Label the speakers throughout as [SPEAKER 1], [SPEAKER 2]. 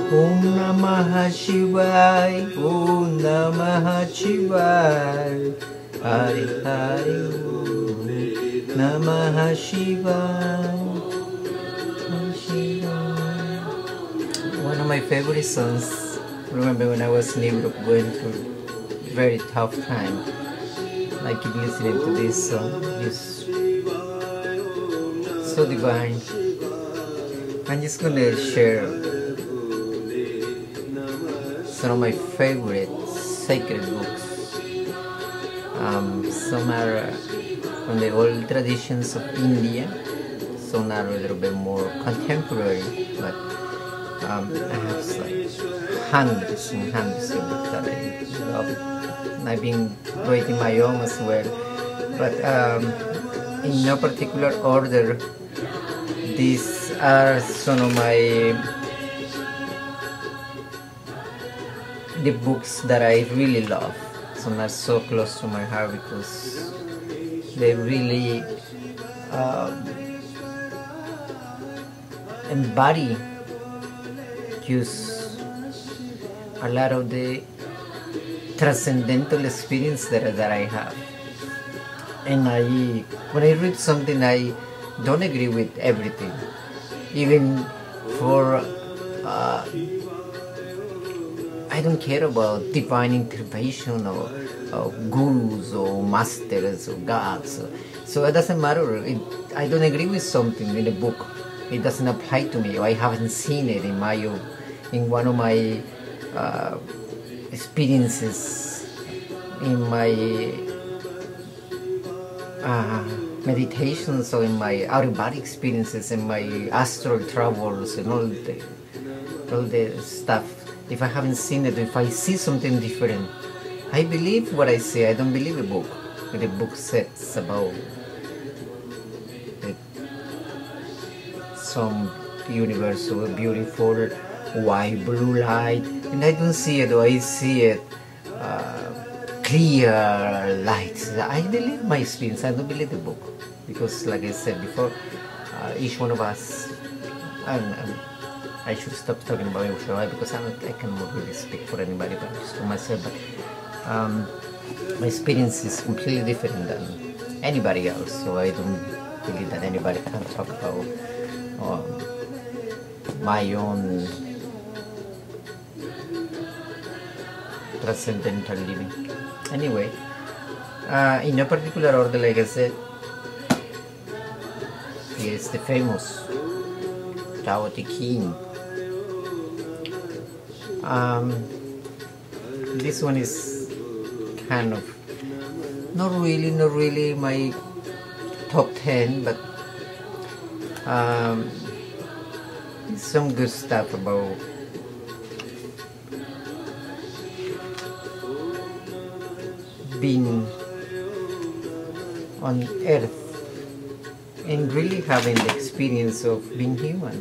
[SPEAKER 1] Om Namah Shivaya, Om Namah Shivaya, Hari Hari Om Namah Shivaya. One of my favorite songs. Remember when I was in Europe going through a very tough time, I keep listening to this song. It's so divine. I'm just gonna share some of my favorite sacred books. Some are from the old traditions of India, some are a little bit more contemporary, but I have like hundreds and hundreds of books that I love. I've been writing my own as well, but in no particular order. These are some of the books that I really love. Some are so close to my heart because they really embody use a lot of the transcendental experience that I have. And when I read something, I don't agree with everything. Even for I don't care about divine intervention or gurus or masters or gods. So it doesn't matter. I don't agree with something in a book. It doesn't apply to me. I haven't seen it in one of my experiences, in my meditations, or in my out-of-body experiences, in my astral travels, and all the stuff. If I haven't seen it, if I see something different, I believe what I say. I don't believe a book. The book says about some universal, beautiful, white, blue light, and I don't see it, or I see it clear light. I believe my experience. I don't believe the book, because, like I said before, each one of us. I should stop talking about it because I cannot really speak for anybody, but just for myself. But my experience is completely different than anybody else, so I don't believe that anybody can talk about my own transcendental living. Anyway, in no particular order, like I said, here's the famous Tao Te Ching. This one is kind of not really my top 10, but some good stuff about being on earth and really having the experience of being human.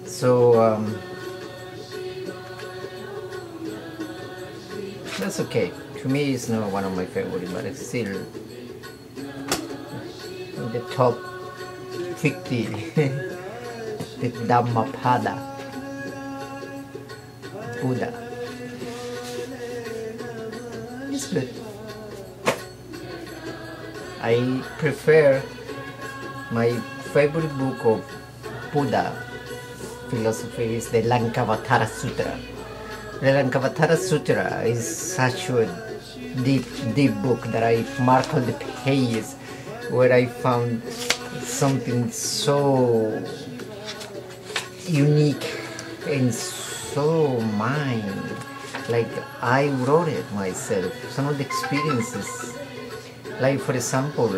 [SPEAKER 1] So that's okay. To me, it's not one of my favorites, but it's still in the top 50. The Dhammapada, Buddha. It's good. I prefer my favorite book of Buddha philosophy is the Lankavatara Sutra. The Lankavatara Sutra is such a deep book that I marked all the pages where I found something so unique and so mine. Like I wrote it myself. Some of the experiences, like for example,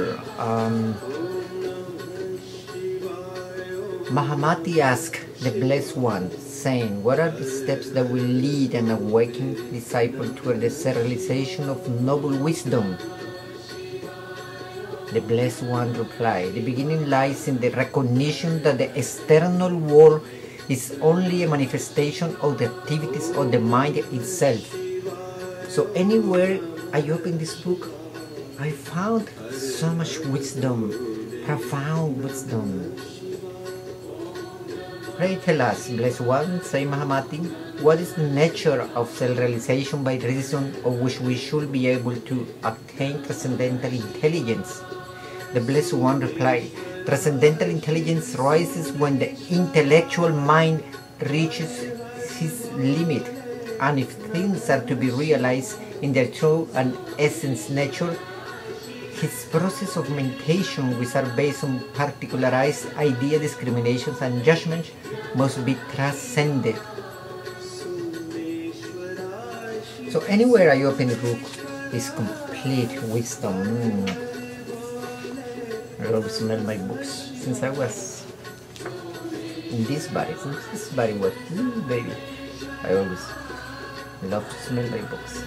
[SPEAKER 1] Mahamati asked the Blessed One, saying, what are the steps that will lead an awakened disciple toward the realization of noble wisdom? The Blessed One replied, the beginning lies in the recognition that the external world is only a manifestation of the activities of the mind itself. So anywhere I open this book, I found so much wisdom, profound wisdom. Pray tell us, Blessed One, say Mahamati, what is the nature of self-realization by reason of which we should be able to attain transcendental intelligence? The Blessed One replied, transcendental intelligence rises when the intellectual mind reaches its limit, and if things are to be realized in their true and essence nature, his process of meditation, which are based on particularized idea discriminations and judgments, must be transcended. So anywhere I open the book is complete wisdom. I always smell my books since I was in this body. Since this body was baby, I always love to smell my books.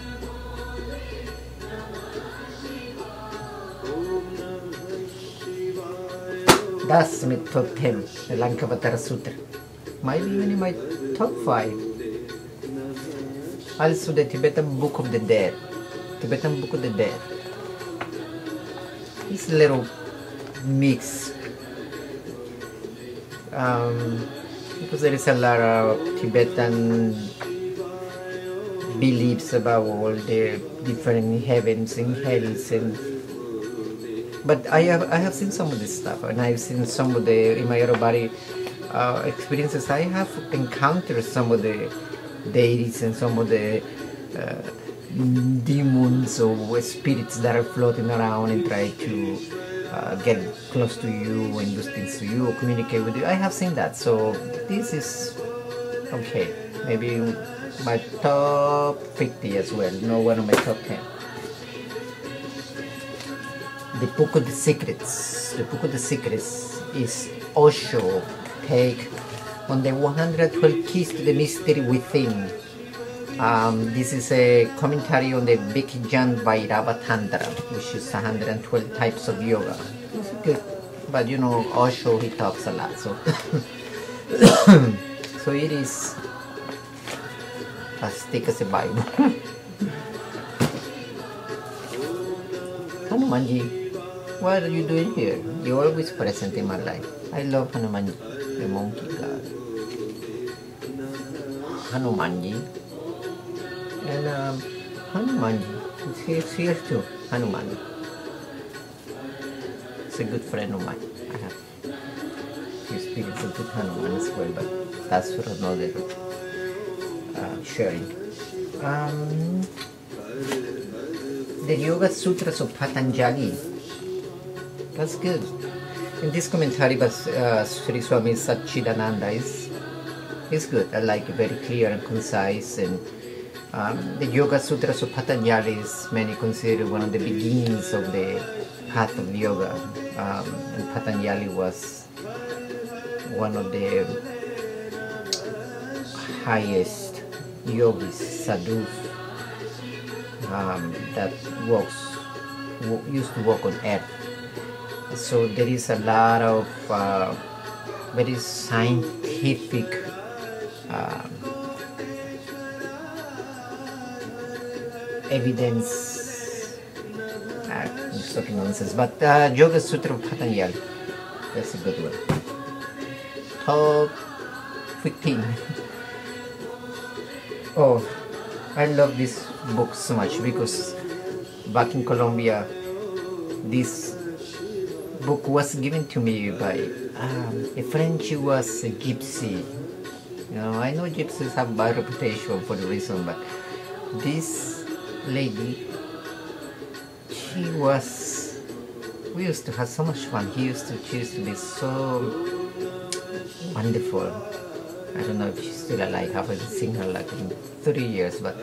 [SPEAKER 1] That's my top 10, the Lankavatara Sutra. Maybe even in my top 5. Also the Tibetan Book of the Dead. Tibetan Book of the Dead. It's a little mix. Because there is a lot of Tibetan beliefs about all the different heavens and hells and but I have seen some of this stuff, and I've seen some of the in my other body experiences. I have encountered some of the deities and some of the demons or spirits that are floating around and try to get close to you and do things to you or communicate with you. I have seen that, so this is okay. Maybe my top 50 as well, not one of my top 10. The Book of the Secrets. The Book of the Secrets is Osho take on the 112 Keys to the Mystery Within. This is a commentary on the Bhikjan Vairava Tantra, which is 112 types of yoga. It's good, but you know, Osho, he talks a lot, so so it is as thick as a Bible. Hanumanji, what are you doing here? You're always present in my life. I love Hanumanji, the monkey god. Hanumanji. And Hanumanji, he's here too, Hanuman. It's a good friend of mine. I have experience with Hanuman as well, but that's for another sharing. The Yoga Sutras of Patanjali. That's good. In this commentary by Sri Swami Satchidananda is good. I like it, very clear and concise. And the Yoga Sutras of Patanjali is many consider one of the beginnings of the path of yoga. And Patanjali was one of the highest yogis, sadhus, that used to walk on earth. So there is a lot of very scientific evidence. I'm just talking nonsense, but Yoga Sutra of Patanjali, that's a good one. Top 15. Oh, I love this book so much because back in Colombia, this book was given to me by a friend. She was a gypsy. You know, I know gypsies have bad reputation for the reason, but this lady, we used to have so much fun. She used to be so wonderful. I don't know if she's still alive. I haven't seen her like in 30 years, but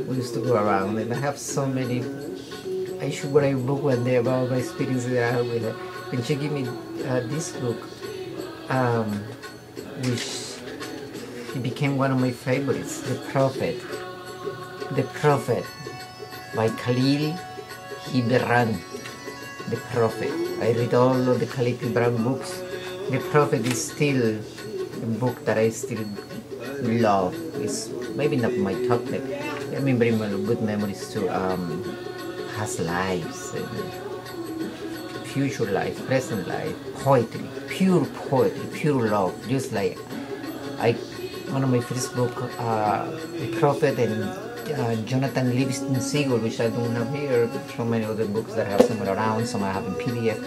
[SPEAKER 1] we used to go around and I have so many. I should write a book one day about my experiences that I had with her. And she gave me this book, which it became one of my favorites, The Prophet. The Prophet by Khalil Gibran. The Prophet. I read all of the Khalil Gibran books. The Prophet is still a book that I still love. It's maybe not my top 10. I remember good memories too. Past lives and future life, present life, poetry, pure love. Just like one of my first book, The Prophet, and Jonathan Livingston Seagull, which I don't have here. So many other books that I have somewhere around, some I have in PDF.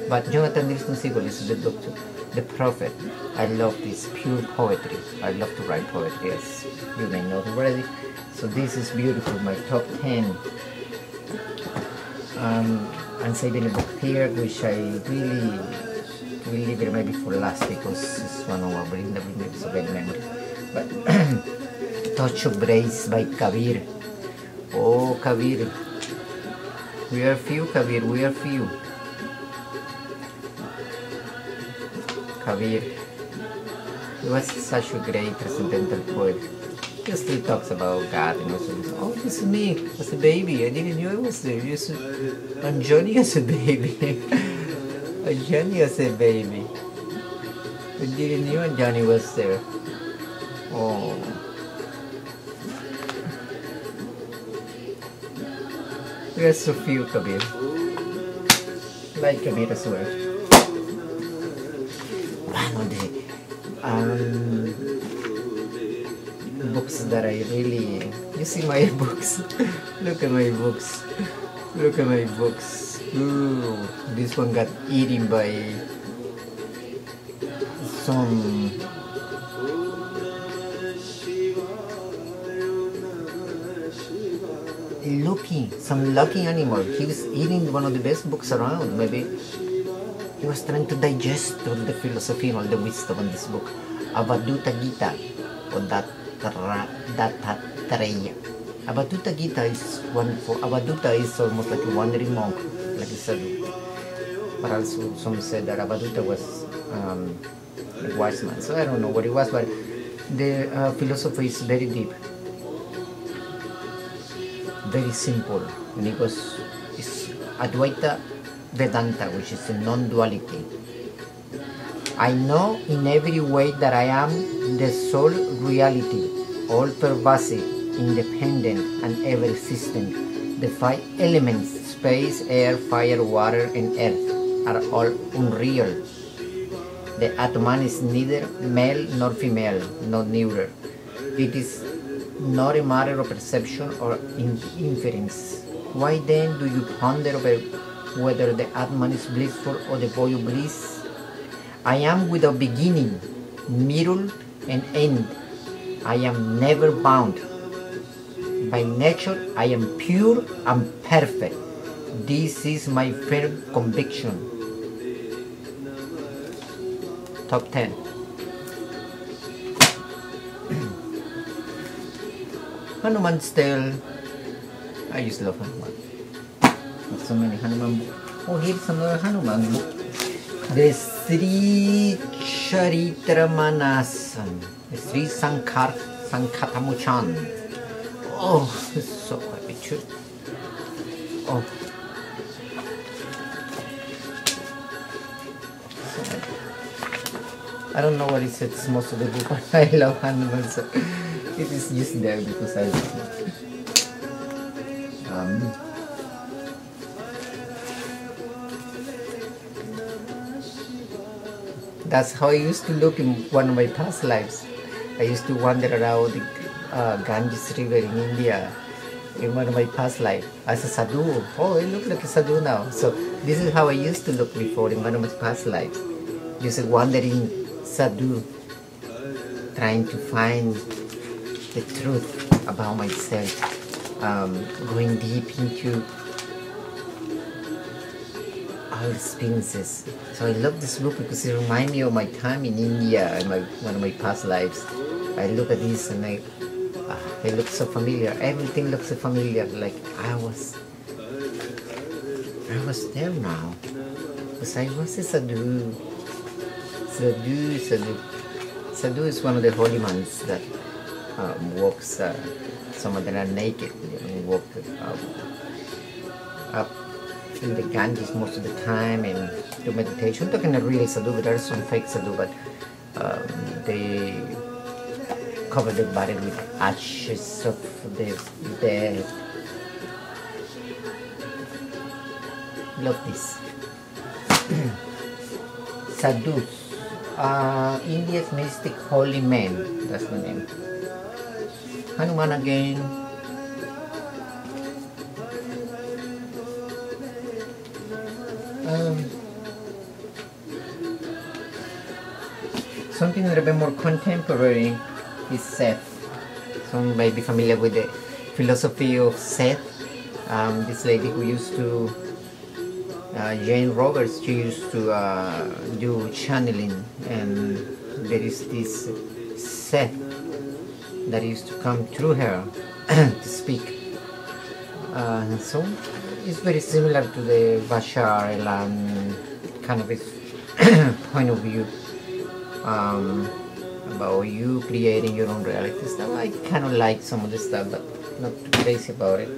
[SPEAKER 1] But Jonathan Livingston Seagull is the book, The Prophet. I love this pure poetry. I love to write poetry, as you may know already. So this is beautiful, my top 10. I'm saving a book here, which I really will leave it maybe for last, because it's one of our bring a bad memory. But Touch of Grace by Kabir. Oh, Kabir. We are few, Kabir, we are few. Kabir. He was such a great transcendental poet. He still talks about God and also, oh, this is me as a baby. I didn't know I was there. Anjani as a baby. Anjani as a baby. I didn't know Anjani was there. Oh. We are so few, Kabir. Like Kabir as well. One of the books that I really... You see my books? Look at my books. Look at my books. Ooh, this one got eaten by some... some lucky animal. He was eating one of the best books around. Maybe he was trying to digest all the philosophy and all the wisdom in this book. Avadhuta Gita, or Dattatreya. Avadhuta Gita is one for Avadhuta is almost like a wandering monk, like a sadhu. But also some said that Avadhuta was a wise man. So I don't know what it was, but the philosophy is very deep. Very simple, and it was Advaita Vedanta, which is a non-duality. I know in every way that I am the sole reality, all pervasive, independent, and ever-existent. The 5 elements, space, air, fire, water, and earth, are all unreal. The Atman is neither male nor female, not neuter. It is not a matter of perception or inference. Why then do you ponder over whether the Atman is blissful or devoid of bliss? I am without beginning, middle, and end. I am never bound. By nature, I am pure and perfect. This is my firm conviction. Top 10. Hanuman's Tale. I used to love Hanuman. So many Hanuman books. Oh, here's another Hanuman book. The Sri Charitramanasam. The Sri Sankatamuchan. Oh, this is so quite picture. Oh. I don't know what it says most of the book, but I love Hanuman. So it is just there because I love it. That's how I used to look in one of my past lives. I used to wander around the Ganges River in India in one of my past lives as a sadhu. Oh, I look like a sadhu now. So this is how I used to look before in one of my past lives. Just a wandering sadhu, trying to find the truth about myself, going deep into all experiences. So I love this book because it reminds me of my time in India and one of my past lives. I look at this and it looks so familiar. Everything looks so familiar, like I was there now. Because I was a sadhu. Sadhu is one of the holy ones that walks, some of them are naked, walk up in the Ganges most of the time and do meditation. I'm talking a real sadhu, but there are some fake sadhu, but they cover their body with ashes of the dead. Love this. sadhus, India's mystic holy men, that's the name. Hanuman again. Something a little bit more contemporary is Seth. Some may be familiar with the philosophy of Seth. This lady who used to, Jane Roberts, she used to do channeling, and there is this Seth that used to come through her to speak. So it's very similar to the Bashar Elan kind of point of view. About you creating your own reality stuff. I kind of like some of the stuff, but not too crazy about it.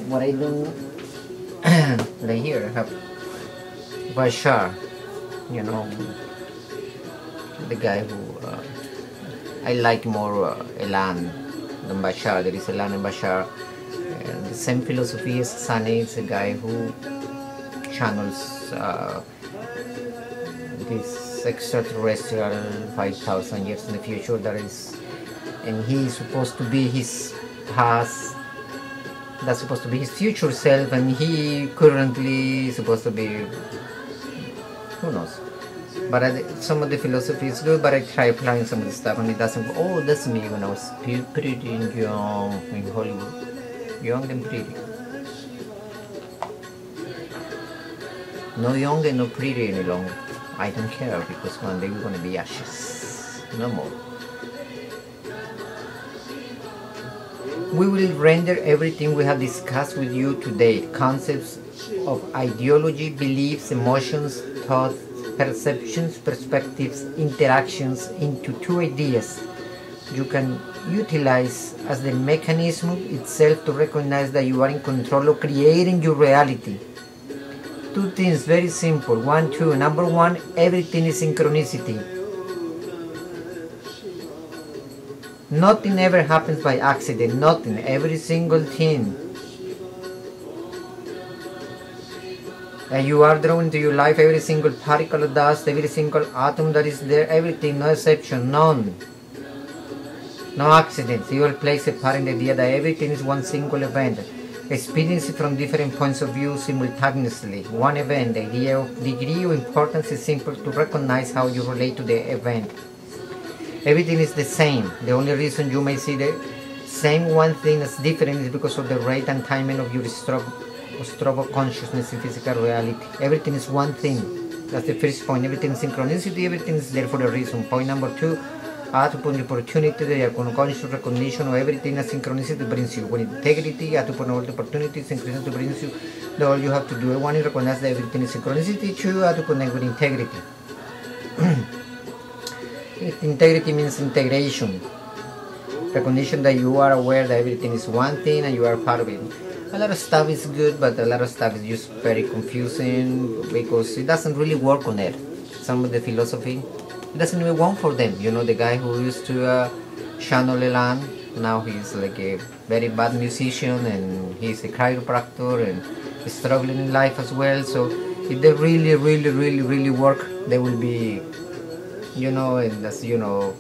[SPEAKER 1] What I do right here, I have Bashar, you know, the guy who I like more Elan than Bashar. There is Elan and Bashar. The same philosophy as Sane is a guy who channels this extraterrestrial 5,000 years in the future that is, and he is supposed to be his past, that's supposed to be his future self, and he currently is supposed to be, who knows. But some of the philosophy is good, but I try applying some of the stuff and it doesn't go, oh, that's me when I was pretty young in Hollywood. Young and pretty. No young and no pretty any longer. I don't care, because one day we're going to be ashes. No more. We will render everything we have discussed with you today, concepts of ideology, beliefs, emotions, thoughts, perceptions, perspectives, interactions, into two ideas you can utilize as the mechanism itself to recognize that you are in control of creating your reality. Two things, very simple. Number one, everything is synchronicity. Nothing ever happens by accident, nothing, every single thing. And you are drawn into your life, every single particle of dust, every single atom that is there, everything, no exception, none. No accidents. You will place a part in the idea that everything is one single event. Experience it from different points of view simultaneously. One event, the idea of degree of importance is simple to recognize how you relate to the event. Everything is the same. The only reason you may see the same one thing as different is because of the rate and timing of your stroke of consciousness in physical reality. Everything is one thing. That's the first point. Everything is synchronicity, everything is there for a reason. Point number two, act upon the opportunity, the conscious recognition of everything as synchronicity brings you. With integrity, act upon all the opportunities, synchronicity brings you. All you have to do, one is recognize that everything is synchronicity, two, act upon it with integrity. Integrity means integration. Recognition that you are aware that everything is one thing and you are part of it. A lot of stuff is good, but a lot of stuff is just very confusing because it doesn't really work on it. Some of the philosophy, it doesn't even work for them. You know, the guy who used to channel Elan, now he's like a very bad musician and he's a chiropractor and he's struggling in life as well. So if they really work, they will be, you know, and that's, you know,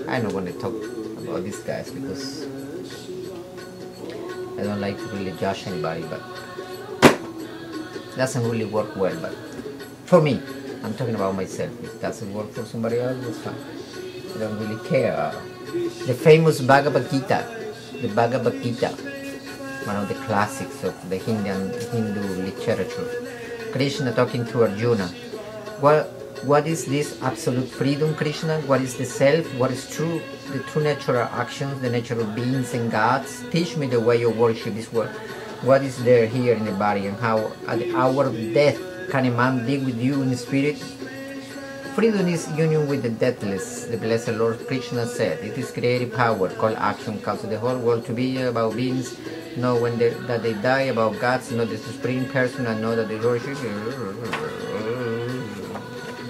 [SPEAKER 1] I don't want to talk about these guys because I don't like to really judge anybody, but it doesn't really work well. But for me, I'm talking about myself. If it doesn't work for somebody else, that's fine. I don't really care. The famous Bhagavad Gita, one of the classics of the Hindu literature. Krishna talking to Arjuna. What is this absolute freedom, Krishna? What is the self? What is true? The true natural actions, the nature of beings and gods. Teach me the way you worship this world. What is there here in the body, and how at the hour of death can a man be with you in spirit? Freedom is union with the deathless. The blessed Lord Krishna said, it is creative power called action, causes the whole world to be about beings, know that they die, about gods, know the supreme person, and know that they worship.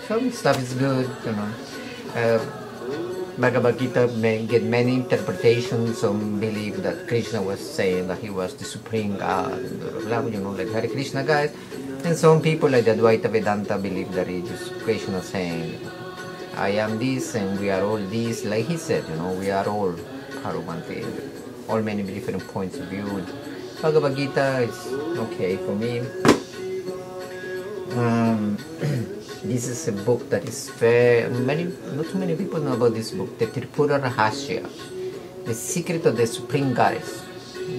[SPEAKER 1] Some stuff is good, you know. Bhagavad Gita may get many interpretations. Some believe that Krishna was saying that he was the supreme God, blah, blah, blah, you know, like Hare Krishna guys. And some people like the Advaita Vedanta believe that it's just Krishna saying, I am this and we are all this, like he said, we are all Karumante, all many different points of view. Bhagavad Gita is okay for me. This is a book that is not too many people know about this book, the Tripura Rahasya, the secret of the Supreme Goddess.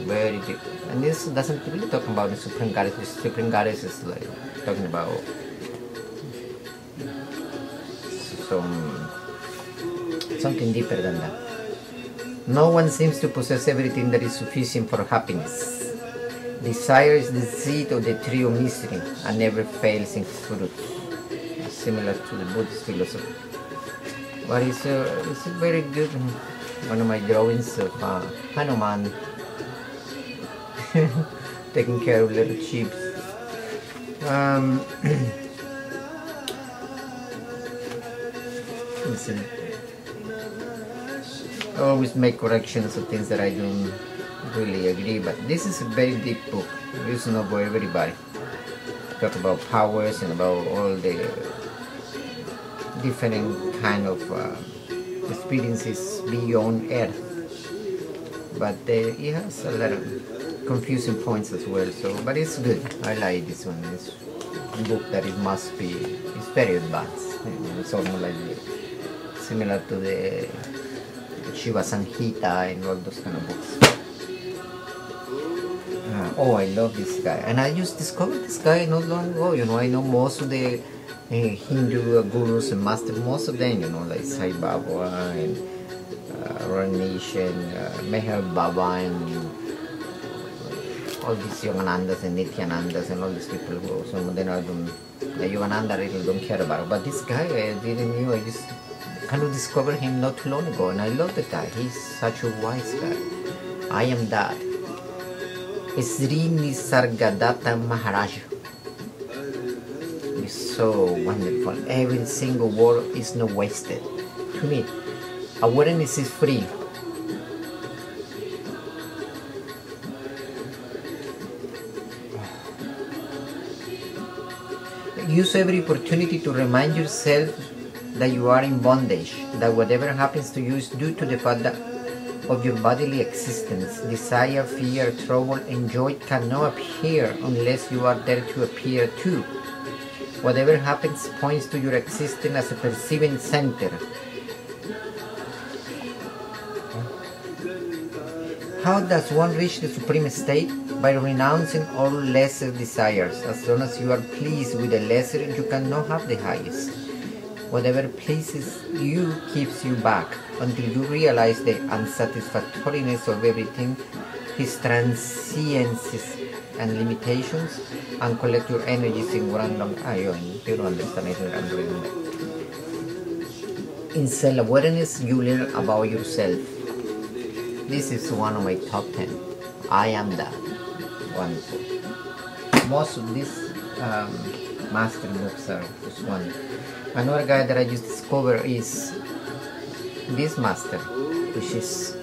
[SPEAKER 1] Very deep. And this doesn't really talk about the Supreme Goddess. The Supreme Goddess is like talking about something deeper than that. No one seems to possess everything that is sufficient for happiness. Desire is the seed of the tree of misery and never fails in fruit. Similar to the Buddhist philosophy. But it's a very good one of my drawings of Hanuman taking care of little sheep. I always make corrections of things that I don't really agree, but this is a very deep book. It's not for everybody. Talk about powers and about all the different kind of experiences beyond Earth. But it has a lot of confusing points as well. But it's good. I like this one. It's a book that it's very advanced. It's almost like similar to the Shiva Samhita and all those kind of books. I love this guy, and I just discovered this guy not long ago. I know most of the Hindu gurus and masters, most of them, like Sai Baba and Ramesh and Meher Baba and all these Yoganandas and Nityanandas and all these people. Some of them I don't, like Yogananda, I really don't care about. But this guy, I didn't know. I just kind of discovered him not too long ago, and I love the guy. He's such a wise guy. I am that. Sri Nisargadatta Maharaj. It's so wonderful. Every single word is not wasted. To me, awareness is free. Use every opportunity to remind yourself that you are in bondage, that whatever happens to you is due to the fact of your bodily existence. Desire, fear, trouble, and joy cannot appear unless you are there to appear too. Whatever happens points to your existence as a perceiving center. How does one reach the supreme state? By renouncing all lesser desires. As long as you are pleased with the lesser, you cannot have the highest. Whatever pleases you keeps you back until you realize the unsatisfactoriness of everything, his transiences and limitations, and collect your energies in random. You don't understand it. I'm reading that. In self-awareness, you learn about yourself. This is one of my top 10. I am that. Wonderful. Most of these master books are just one. Another guy that I just discovered is this master, which is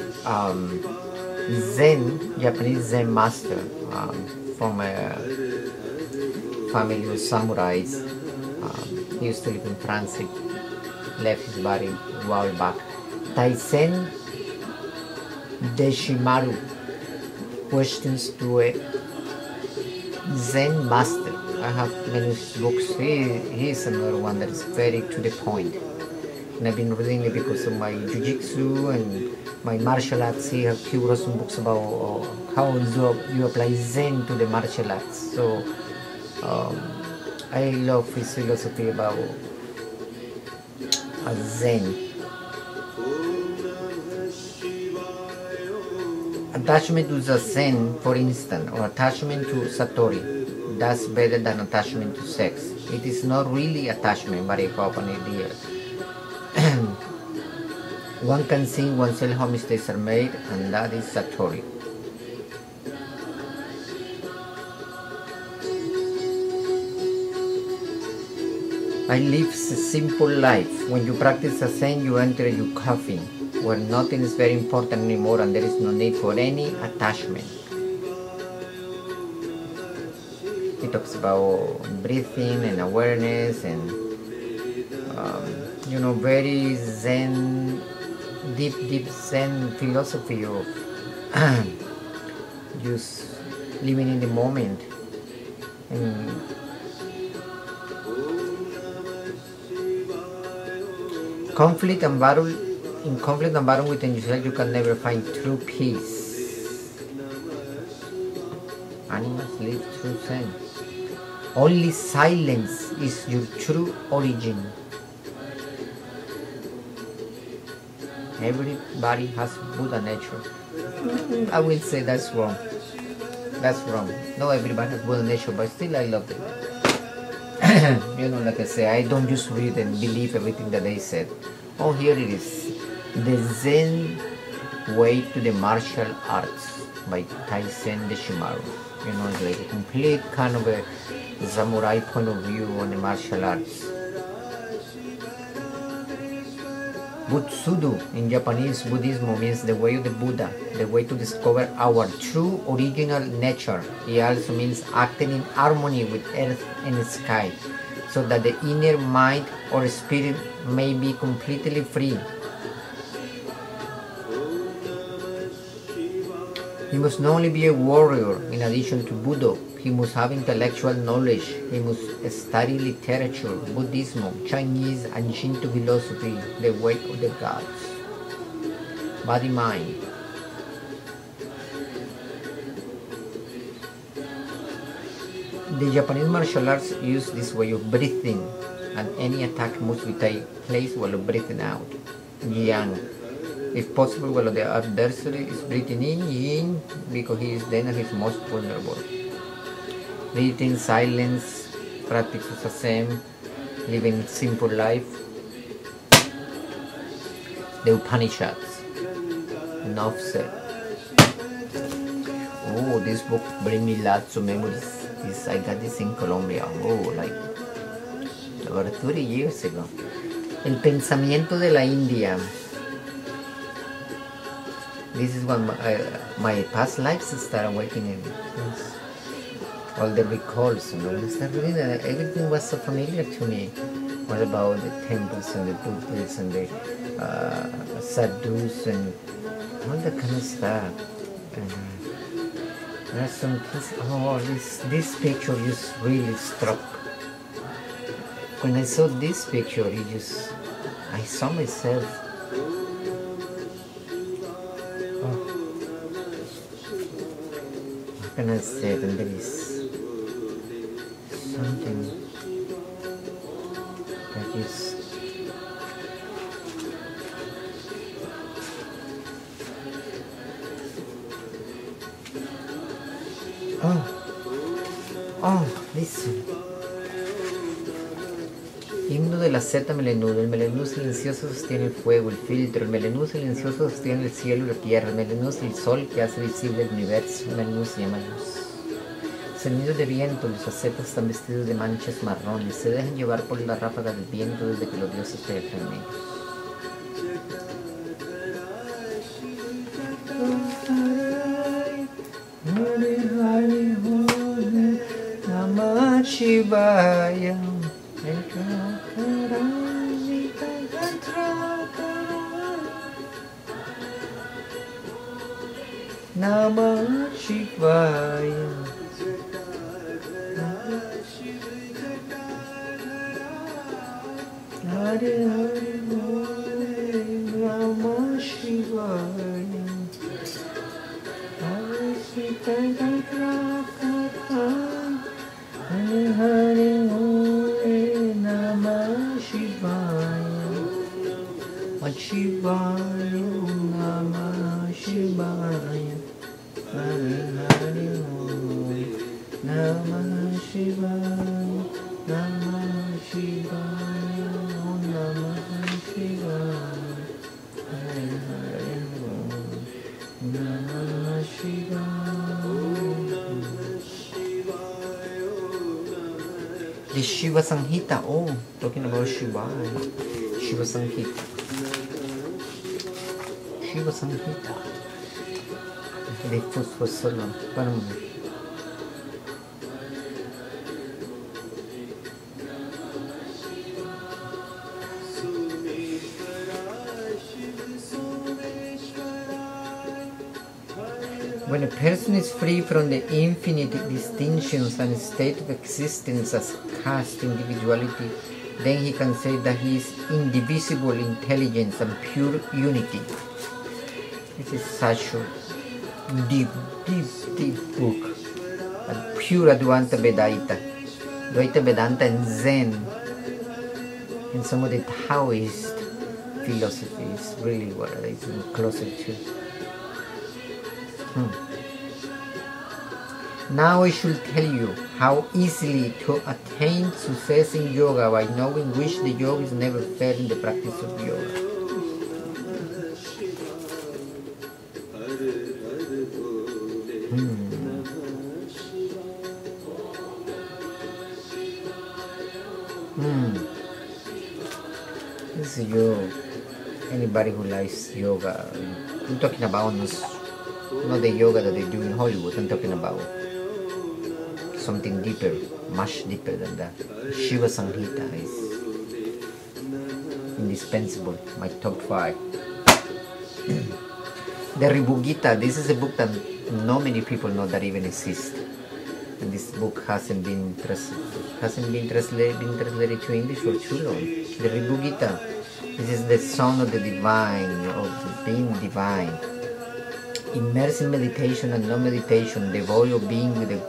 [SPEAKER 1] Japanese Zen master from a family of samurais. He used to live in France. He left his body a while back. Taisen Deshimaru, Questions to a Zen master. I have many books. He is another one that is very to the point. And I've been reading it because of my jiu-jitsu and my martial arts. He wrote some books about how you apply Zen to the martial arts. So I love his philosophy about Zen. Attachment to Zazen, for instance, or attachment to Satori, that's better than attachment to sex. It is not really attachment, but a common idea. One can see oneself how mistakes are made, and that is Satori. I live a simple life. When you practice Zazen, you enter a coffin, where nothing is very important anymore and there is no need for any attachment. he talks about breathing and awareness and you know, very Zen, deep Zen philosophy of just living in the moment. And conflict and battle, in conflict and battle within yourself, you can never find true peace. Animals live through Zen. Only silence is your true origin. Everybody has Buddha nature. I will say that's wrong. That's wrong. No, everybody has Buddha nature, but still I love it. You know, like I say, I don't just read and believe everything that they said. Oh, here it is. The Zen Way to the Martial Arts by Taisen Deshimaru. You know, it's like a complete kind of a samurai point of view on the martial arts. Butsudo in Japanese Buddhism means the way of the Buddha, the way to discover our true original nature. It also means acting in harmony with earth and sky, so that the inner mind or spirit may be completely free. He must not only be a warrior in addition to Buddha, he must have intellectual knowledge, he must study literature, Buddhism, Chinese and Shinto philosophy, the way of the gods, body-mind. The Japanese martial arts use this way of breathing, and any attack must be taken place while breathing out, yang. If possible, while the adversary is breathing in, yin, because he is then at his most vulnerable. Breathing, silence, practice of Zazen, living simple life. The Upanishads. Enough said. Oh, this book brings me lots of memories. I got this in Colombia. Oh, like over 30 years ago. El pensamiento de la India. This is when my past lives started awakening. All the recalls, you know, everything was so familiar to me. What about the temples and the Buddhists and the sadhus and all that kind of stuff. There are some things. Oh, this picture just really struck. When I saw this picture, I saw myself. How can I say it? And there is something that is listen. Himno de la zeta melenudo. El melenudo silencioso sostiene el fuego, el filtro. El melenudo silencioso sostiene el cielo y la tierra. El melenudo es el sol que hace visible el universo. El melenudo se llama luz. Sonidos de viento, los ascetas están vestidos de manchas marrones, se dejan llevar por la ráfaga del viento desde que los dioses penetran en ellos. Namah Shivaya. Namah Shivaya. Hare Hare Hare Namah Shivaya. Hare Siddhartha. Hare Hare Hare Namah Shivaya. Shivaya Namah Shivaya. Hare Hare Hare Namah Shivaya. Namah Shivaya. Namah Shivaya. Hare Hare Hare Namah Shivaya. The Shiva Samhita. Oh, talking about Shiva. Shiva Samhita. Shiva Samhita. The first was so long. When a person is free from the infinite distinctions and state of existence as caste individuality, then he can say that he is indivisible intelligence and pure unity. This is such a deep, deep, deep book. Pure Advaita Vedanta. Advaita Vedanta and Zen and some of the Taoist philosophy is really what I'm closer to. Now I should tell you how easily to attain success in yoga by knowing which the yogis never failed in the practice of yoga. This is anybody who likes yoga. I'm talking about not the yoga that they do in Hollywood. I'm talking about something deeper, much deeper than that. Shiva Samhita is indispensable, my top 5. The Ribugita, this is a book that not many people know that even exists. And this book hasn't been translated to English for too long. The Ribugita, this is the song of the divine, of being divine. Immersed in meditation and non-meditation, devoid of being with a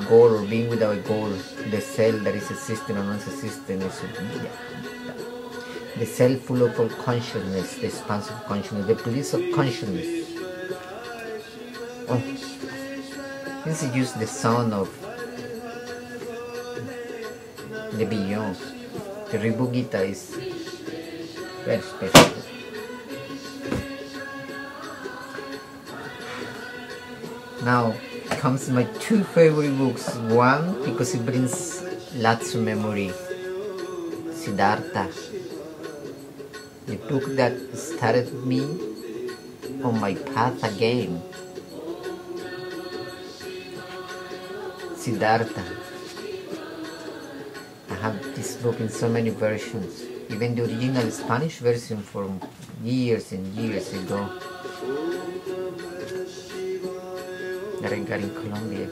[SPEAKER 1] goal or being without a goal, the self that is existing or non-existent is the self full of all consciousness, the expansive consciousness, the bliss of consciousness. Oh, this is just the sound of the beyond. The Ribugita is very special. Now comes my 2 favorite books. One, because it brings lots of memory, Siddhartha, the book that started me on my path again. Siddhartha. I have this book in so many versions, even the original Spanish version from years and years ago that I got in Colombia.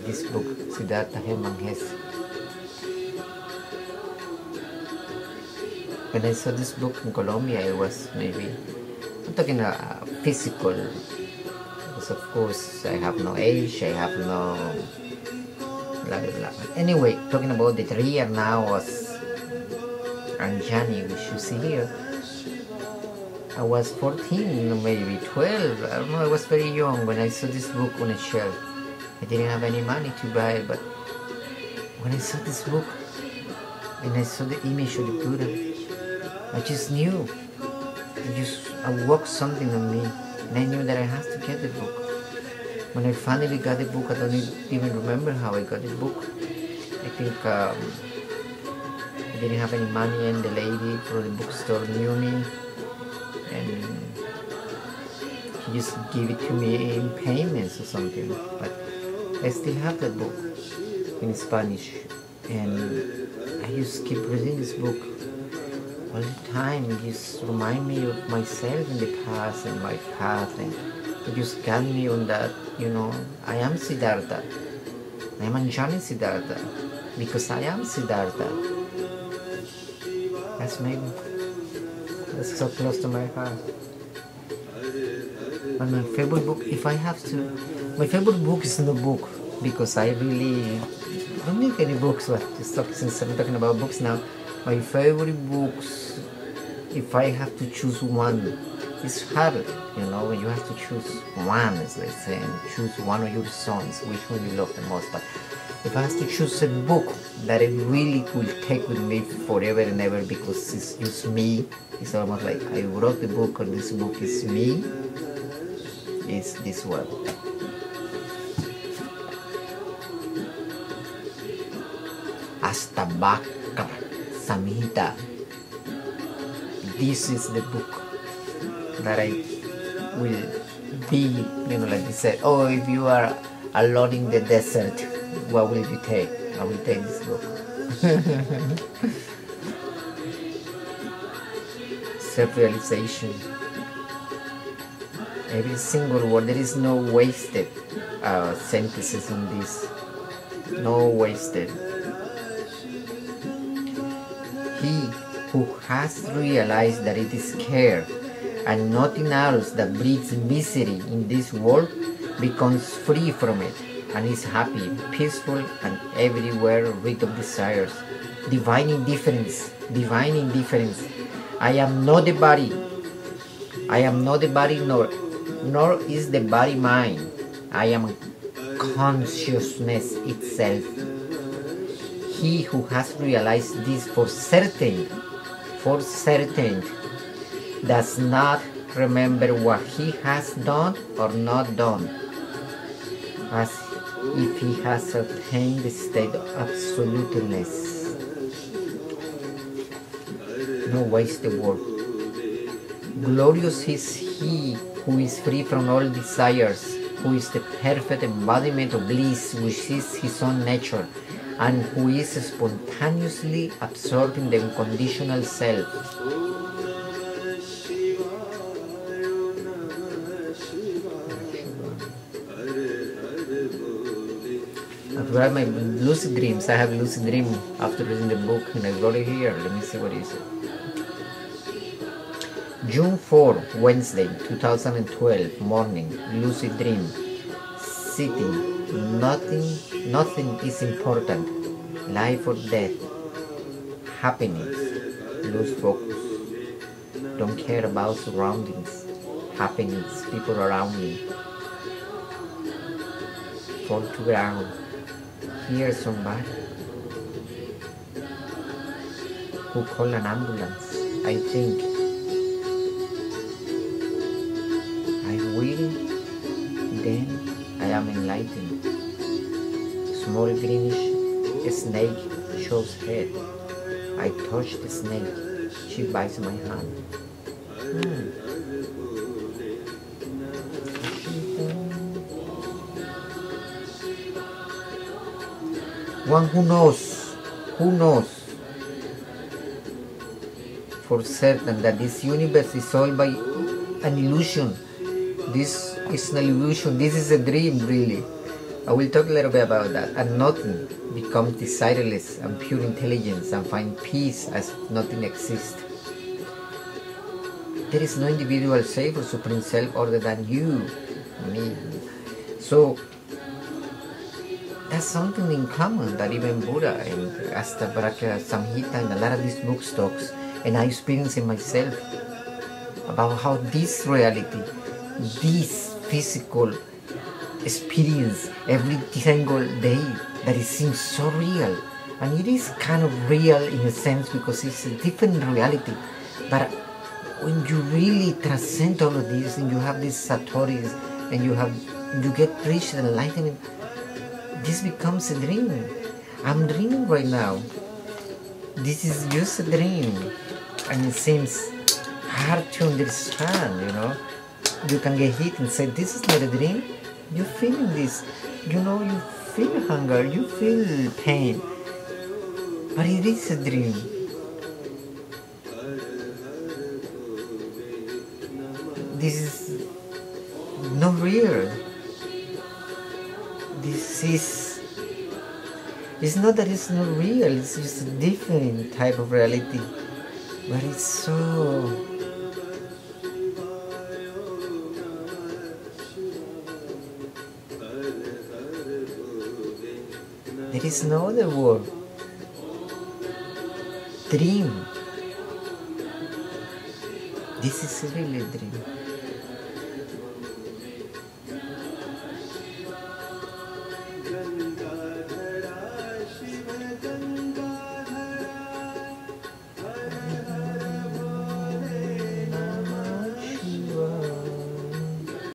[SPEAKER 1] This book, Siddhartha Hermann Hesse. When I saw this book in Colombia, it was maybe, I'm talking physical, because of course I have no age, I have no blah blah blah. Anyway, talking about the real now was Anjani, which you see here. I was 14, maybe 12, I don't know, I was very young when I saw this book on a shelf. I didn't have any money to buy it, but when I saw this book and I saw the image of the Buddha, I just knew. I awoke something on me, and I knew that I had to get the book. When I finally got the book, I don't even remember how I got the book. I think I didn't have any money, and the lady from the bookstore knew me, and he just gave it to me in payments or something. But I still have that book in Spanish, and I just keep reading this book all the time. It just reminds me of myself in the past and my path, and it just got me on that, I am Siddhartha. I am Anjani Siddhartha because I am Siddhartha. That's so close to my heart. But my favorite book, my favorite book is no book, because I really don't make any books, but since I'm talking about books now, my favorite books, if I have to choose one, it's hard, when you have to choose one, as they say, and choose one of your songs, which one you love the most. But if I have to choose a book that it really will take with me forever and ever, because it's just me, it's almost like I wrote the book, or this book is me, is this one. Astabhakra Samhita. This is the book that I will be, like you said, if you are alone in the desert, what will you take? I will take this book. self-realization. Every single word, there is no wasted sentences in this. No wasted. He who has realized that it is care and nothing else that breeds misery in this world becomes free from it and is happy, peaceful, and everywhere rid of desires. Divine indifference, divine indifference. I am not the body. I am not the body, nor is the body mine. I am consciousness itself. He who has realized this for certain, does not remember what he has done or not done, as if he has attained the state of absoluteness. No wasted word. Glorious is he who is free from all desires, who is the perfect embodiment of bliss, which is his own nature, and who is spontaneously absorbed in the unconditional self. After my lucid dreams, I have a lucid dream after reading the book, and I wrote it here. Let me see what it is. June 4, Wednesday, 2012, morning, lucid dream. Sitting, nothing is important. Life or death, happiness, lose focus. Don't care about surroundings, happiness, people around me. Fall to ground. Hear somebody who call an ambulance. I think I will, then I am enlightened. Small greenish snake shows head. I touch the snake. She bites my hand. One who knows for certain that this universe is all by an illusion. This is an illusion, this is a dream really. I will talk a little bit about that. And nothing becomes desireless and pure intelligence and find peace as if nothing exists. There is no individual self or supreme self other than you, me. So that's something in common that even Buddha and Ashtabhakra Samhita and a lot of these books talks, and I experience it myself, about how this reality, this physical experience every single day, that it seems so real. And it is kind of real in a sense because it's a different reality. But when you really transcend all of this and you have these satoris and you get reached enlightenment, this becomes a dream. I'm dreaming right now. This is just a dream. And it seems hard to understand, you know. You can get hit and say, this is not a dream. You're feeling this. You know, you feel hunger, you feel pain. But it is a dream. This is not real. It's not that it's not real, it's just a different type of reality. But it's so... There is no other word. Dream. This is really a dream.